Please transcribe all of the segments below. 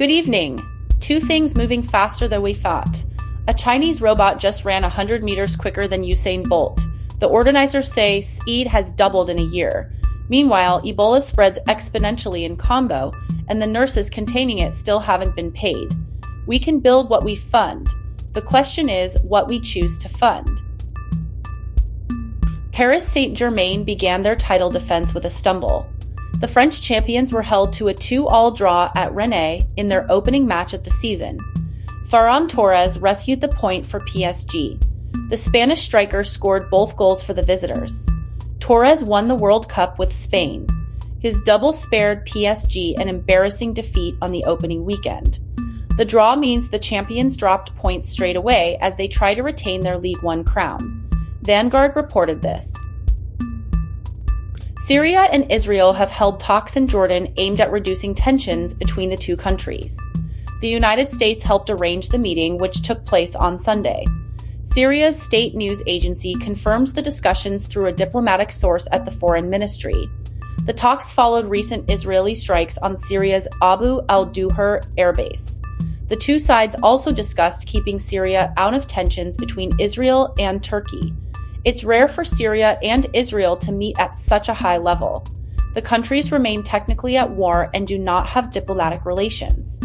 Good evening. Two things moving faster than we thought. A Chinese robot just ran 100 meters quicker than Usain Bolt. The organizers say speed has doubled in a year. Meanwhile, Ebola spreads exponentially in Congo, and the nurses containing it still haven't been paid. We can build what we fund. The question is what we choose to fund. Paris Saint-Germain began their title defense with a stumble. The French champions were held to a 2-2 draw at Rennes in their opening match of the season. Ferran Torres rescued the point for PSG. The Spanish striker scored both goals for the visitors. Torres won the World Cup with Spain. His double spared PSG an embarrassing defeat on the opening weekend. The draw means the champions dropped points straight away as they try to retain their League One crown. Vanguard reported this. Syria and Israel have held talks in Jordan aimed at reducing tensions between the two countries. The United States helped arrange the meeting, which took place on Sunday. Syria's state news agency confirmed the discussions through a diplomatic source at the foreign ministry. The talks followed recent Israeli strikes on Syria's Abu al-Duhur airbase. The two sides also discussed keeping Syria out of tensions between Israel and Turkey. It's rare for Syria and Israel to meet at such a high level. The countries remain technically at war and do not have diplomatic relations.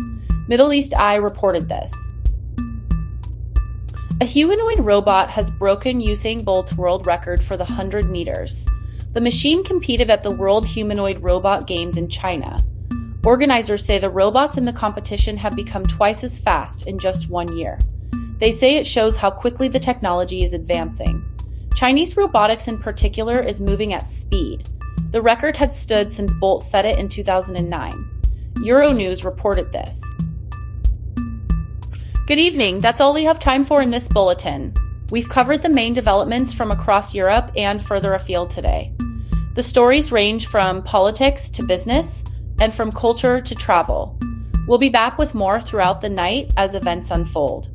Middle East Eye reported this. A humanoid robot has broken Usain Bolt's world record for the 100 meters. The machine competed at the World Humanoid Robot Games in China. Organizers say the robots in the competition have become twice as fast in just 1 year. They say it shows how quickly the technology is advancing. Chinese robotics in particular is moving at speed. The record had stood since Bolt set it in 2009. Euronews reported this. Good evening, that's all we have time for in this bulletin. We've covered the main developments from across Europe and further afield today. The stories range from politics to business, and from culture to travel. We'll be back with more throughout the night as events unfold.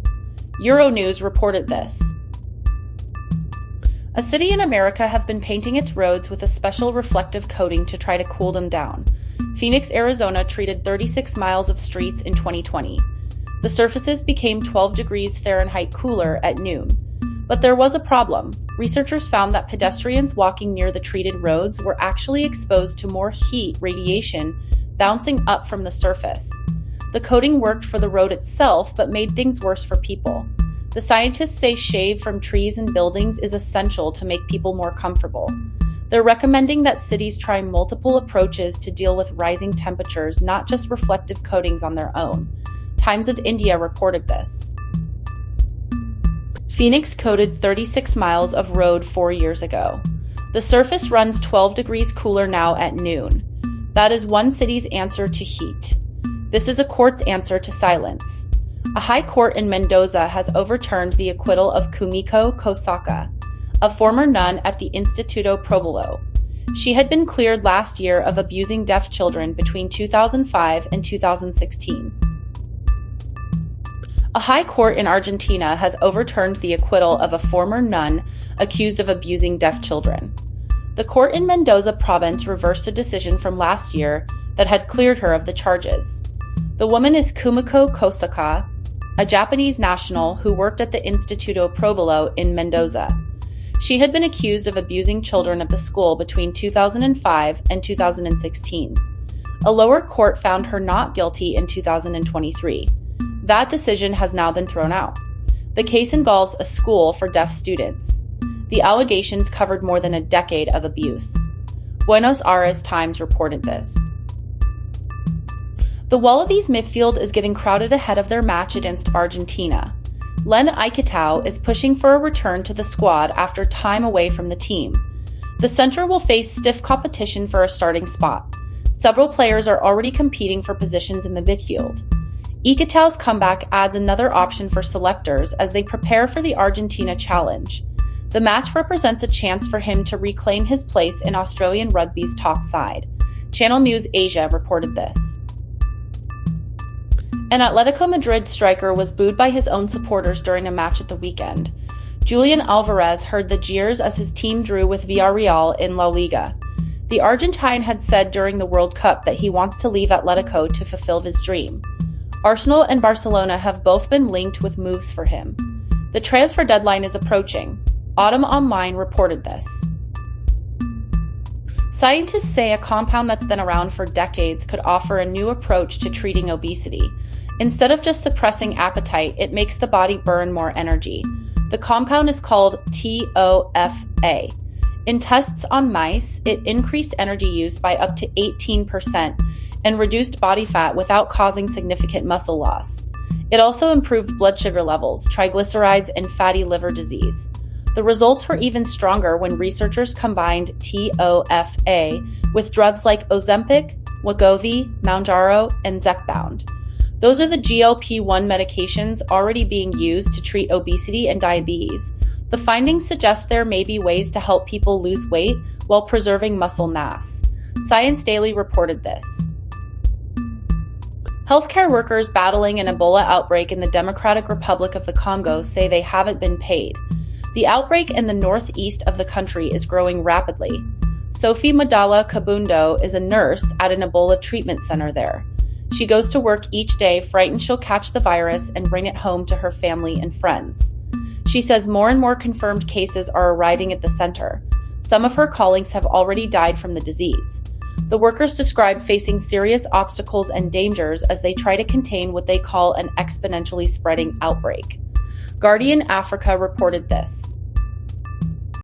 Euronews reported this. A city in America has been painting its roads with a special reflective coating to try to cool them down. Phoenix, Arizona treated 36 miles of streets in 2020. The surfaces became 12 degrees Fahrenheit cooler at noon. But there was a problem. Researchers found that pedestrians walking near the treated roads were actually exposed to more heat radiation bouncing up from the surface. The coating worked for the road itself, but made things worse for people. The scientists say shade from trees and buildings is essential to make people more comfortable. They're recommending that cities try multiple approaches to deal with rising temperatures, not just reflective coatings on their own. Times of India reported this. Phoenix coated 36 miles of road 4 years ago. The surface runs 12 degrees cooler now at noon. That is one city's answer to heat. This is a court's answer to silence. A high court in Mendoza has overturned the acquittal of Kumiko Kosaka, a former nun at the Instituto Próvolo. She had been cleared last year of abusing deaf children between 2005 and 2016. A high court in Argentina has overturned the acquittal of a former nun accused of abusing deaf children. The court in Mendoza province reversed a decision from last year that had cleared her of the charges. The woman is Kumiko Kosaka, a Japanese national who worked at the Instituto Próvolo in Mendoza. She had been accused of abusing children at the school between 2005 and 2016. A lower court found her not guilty in 2023. That decision has now been thrown out. The case involves a school for deaf students. The allegations covered more than a decade of abuse. Buenos Aires Times reported this. The Wallabies midfield is getting crowded ahead of their match against Argentina. Len Ikitau is pushing for a return to the squad after time away from the team. The center will face stiff competition for a starting spot. Several players are already competing for positions in the midfield. Ikitau's comeback adds another option for selectors as they prepare for the Argentina challenge. The match represents a chance for him to reclaim his place in Australian rugby's top side. Channel News Asia reported this. An Atletico Madrid striker was booed by his own supporters during a match at the weekend. Julian Alvarez heard the jeers as his team drew with Villarreal in La Liga. The Argentine had said during the World Cup that he wants to leave Atletico to fulfill his dream. Arsenal and Barcelona have both been linked with moves for him. The transfer deadline is approaching. Adom Online reported this. Scientists say a compound that's been around for decades could offer a new approach to treating obesity. Instead of just suppressing appetite, it makes the body burn more energy. The compound is called TOFA. In tests on mice, it increased energy use by up to 18% and reduced body fat without causing significant muscle loss. It also improved blood sugar levels, triglycerides, and fatty liver disease. The results were even stronger when researchers combined TOFA with drugs like Ozempic, Wegovy, Mounjaro, and Zepbound. Those are the GLP-1 medications already being used to treat obesity and diabetes. The findings suggest there may be ways to help people lose weight while preserving muscle mass. ScienceDaily reported this. Healthcare workers battling an Ebola outbreak in the Democratic Republic of the Congo say they haven't been paid. The outbreak in the northeast of the country is growing rapidly. Sophie Madala Kabundo is a nurse at an Ebola treatment center there. She goes to work each day frightened she'll catch the virus and bring it home to her family and friends. She says more and more confirmed cases are arriving at the center. Some of her colleagues have already died from the disease. The workers describe facing serious obstacles and dangers as they try to contain what they call an exponentially spreading outbreak. Guardian Africa reported this.